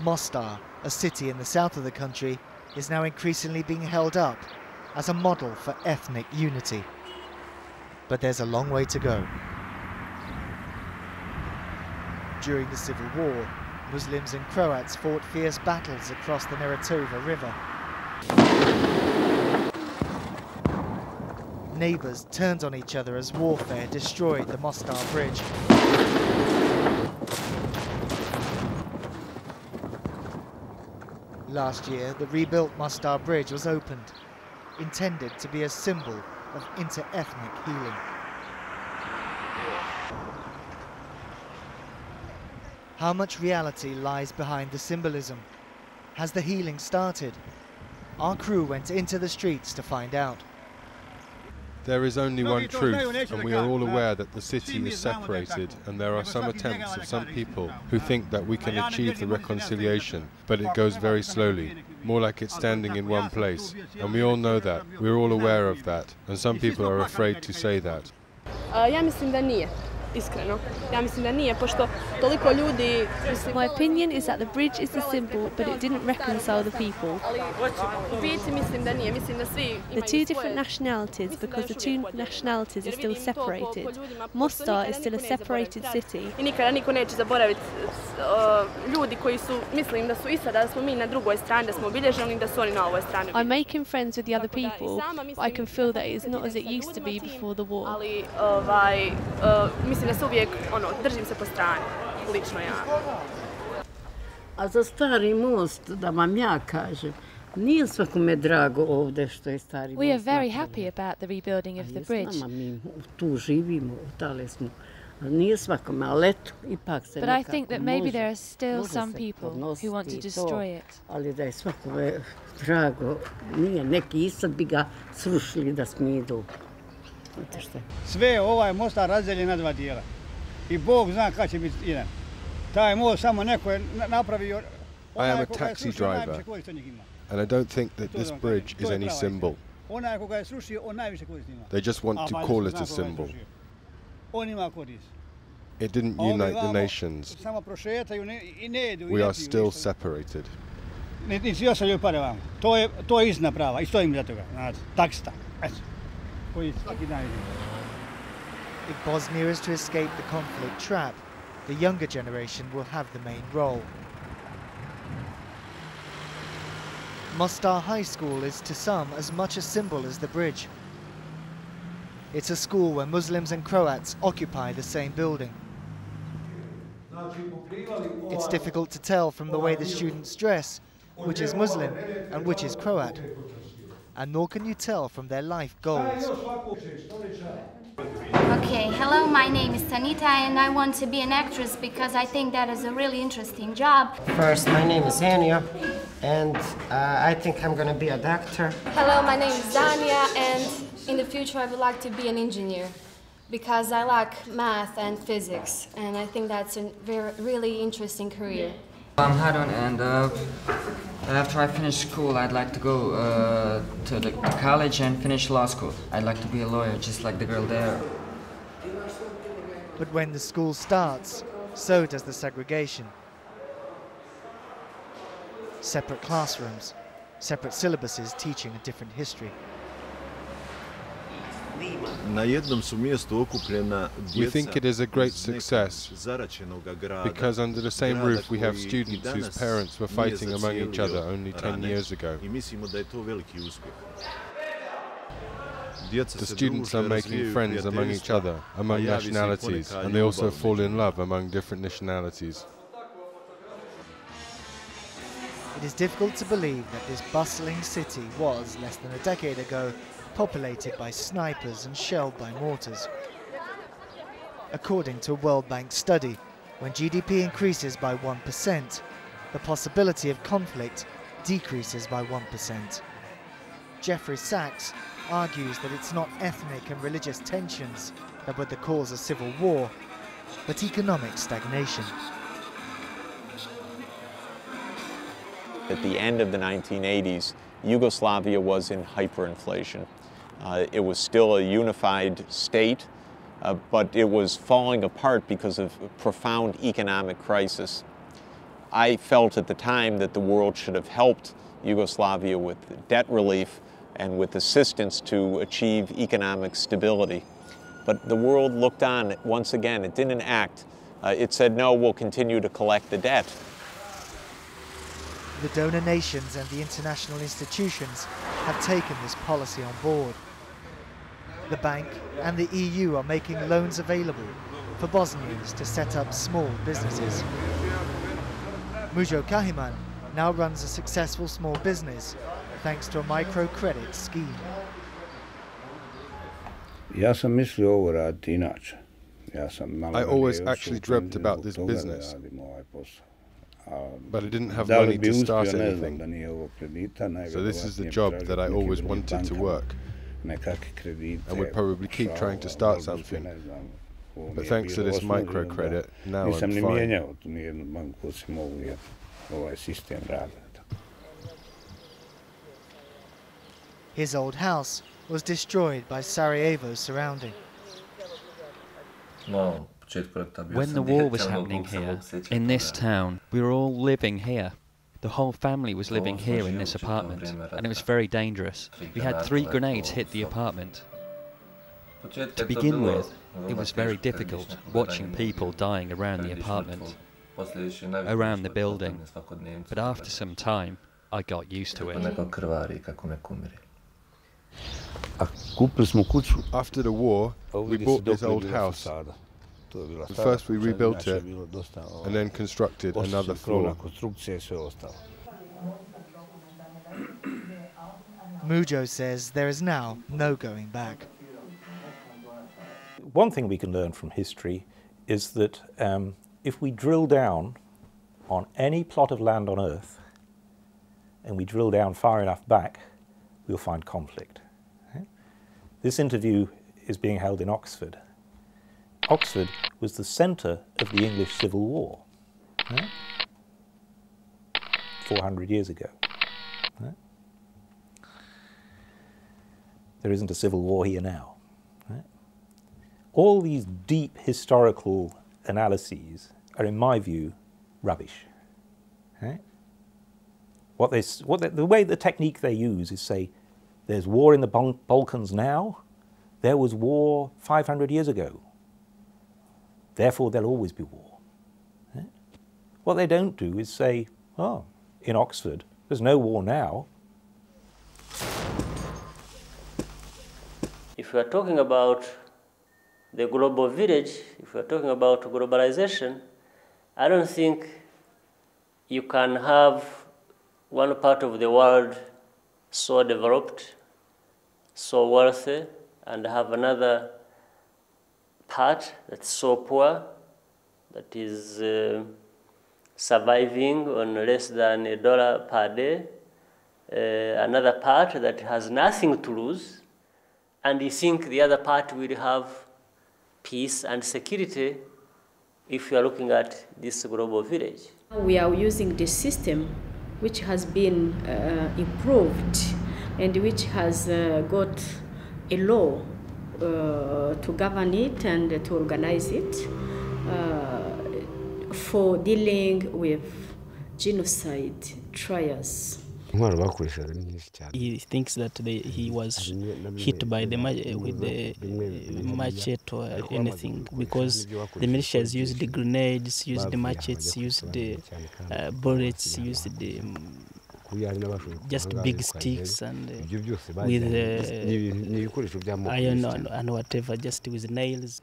Mostar, a city in the south of the country, is now increasingly being held up as a model for ethnic unity. But there's a long way to go. During the Civil War, Muslims and Croats fought fierce battles across the Neretova River. Neighbours turned on each other as warfare destroyed the Mostar Bridge. Last year, the rebuilt Mostar Bridge was opened, intended to be a symbol of inter-ethnic healing. How much reality lies behind the symbolism? Has the healing started? Our crew went into the streets to find out. There is only one truth, and we are all aware that the city is separated, and there are some attempts of some people who think that we can achieve the reconciliation, but it goes very slowly, more like it's standing in one place. And we all know that, we're all aware of that, and some people are afraid to say that. Ja mislim da nije. Iskreno. Ja mislim da nije, pošto toliko ljudi... My opinion is that the bridge is the symbol, but it didn't reconcile the people. U biti mislim da nije, mislim da svi... The two different nationalities, because the two nationalities are still separated. Mostar is still a separated city. I nikada niko neće zaboraviti ljudi koji su, mislim da su i sada, da smo mi na drugoj strani, da smo obilježeni, da su oni na ovoj strani. I'm making friends with the other people, but I can feel that it is not as it used to be before the war. Ali, mislim da se uvijek, držim se po strani, lično ja. A za stari most, da vam ja kažem, nije svakome drago ovdje što je stari most. We are very happy about the rebuilding of the bridge. Mi tu živimo, tale smo. Nije svakome, ali eto, ipak se nekako može. But I think that maybe there are still some people who want to destroy it. Ali da je svakome drago, nije, neki i sad bi ga srušili da smidu. Sve ovaj Mostar razdeljen na dva dijela i Bog zna kada će biti jedan. Taj most samo neko je napravio... I am a taxi driver, and I don't think that this bridge is any symbol. They just want to call it a symbol. It didn't unite the nations. We are still separated. To je istina prava i stojim za toga, taksista. If Bosnia is to escape the conflict trap, the younger generation will have the main role. Mostar High School is to some as much a symbol as the bridge. It's a school where Muslims and Croats occupy the same building. It's difficult to tell from the way the students dress which is Muslim and which is Croat. And nor can you tell from their life goals. Okay, hello, my name is Tanita and I want to be an actress because I think that is a really interesting job. First, my name is Ania and I think I'm going to be a doctor. Hello, my name is Dania and in the future I would like to be an engineer because I like math and physics and I think that's a really interesting career. I'm Harun and after I finish school I'd like to go to the college and finish law school. I'd like to be a lawyer just like the girl there. But when the school starts, so does the segregation. Separate classrooms, separate syllabuses teaching a different history. We think it is a great success because under the same roof we have students whose parents were fighting among each other only 10 years ago. The students are making friends among each other, among nationalities, and they also fall in love among different nationalities. It is difficult to believe that this bustling city was, less than a decade ago, populated by snipers and shelled by mortars. According to a World Bank study, when GDP increases by 1%, the possibility of conflict decreases by 1%. Jeffrey Sachs argues that it's not ethnic and religious tensions that were the cause of civil war, but economic stagnation. At the end of the 1980s, Yugoslavia was in hyperinflation. It was still a unified state, but it was falling apart because of profound economic crisis. I felt at the time that the world should have helped Yugoslavia with debt relief and with assistance to achieve economic stability. But the world looked on once again. It didn't act. It said, no, we'll continue to collect the debt. The donor nations and the international institutions have taken this policy on board. The bank and the EU are making loans available for Bosnians to set up small businesses. Mujo Kahiman now runs a successful small business thanks to a microcredit scheme. I always actually dreamt about this business, but I didn't have money to start anything. So this is the job that I always wanted to work, and would probably keep trying to start something. But thanks to this microcredit, now I'm fine. His old house was destroyed by Sarajevo's surrounding. When the war was happening here, in this town, we were all living here. The whole family was living here in this apartment, and it was very dangerous. We had 3 grenades hit the apartment. To begin with, it was very difficult watching people dying around the apartment, around the building, but after some time, I got used to it. After the war, we bought this old house. First we rebuilt it, and then constructed another floor. Mujo says there is now no going back. One thing we can learn from history is that if we drill down on any plot of land on Earth, and we drill down far enough back, we'll find conflict. This interview is being held in Oxford. Oxford was the centre of the English Civil War, 400 years ago. There isn't a civil war here now. All these deep historical analyses are, in my view, rubbish. The way the technique they use is say, there's war in the Balkans now, there was war 500 years ago. Therefore, there'll always be war. What they don't do is say, oh, in Oxford, there's no war now. If we are talking about the global village, if we are talking about globalization, I don't think you can have one part of the world so developed, so wealthy, and have another part that's so poor, that is surviving on less than $1 per day, another part that has nothing to lose, and you think the other part will have peace and security if you are looking at this global village. We are using this system which has been improved and which has got a law to govern it and to organize it for dealing with genocide trials. He thinks that he was hit by with the machete or anything, because the militias used the grenades, used the machetes, used the bullets, used the just big sticks and with iron and whatever, just with nails.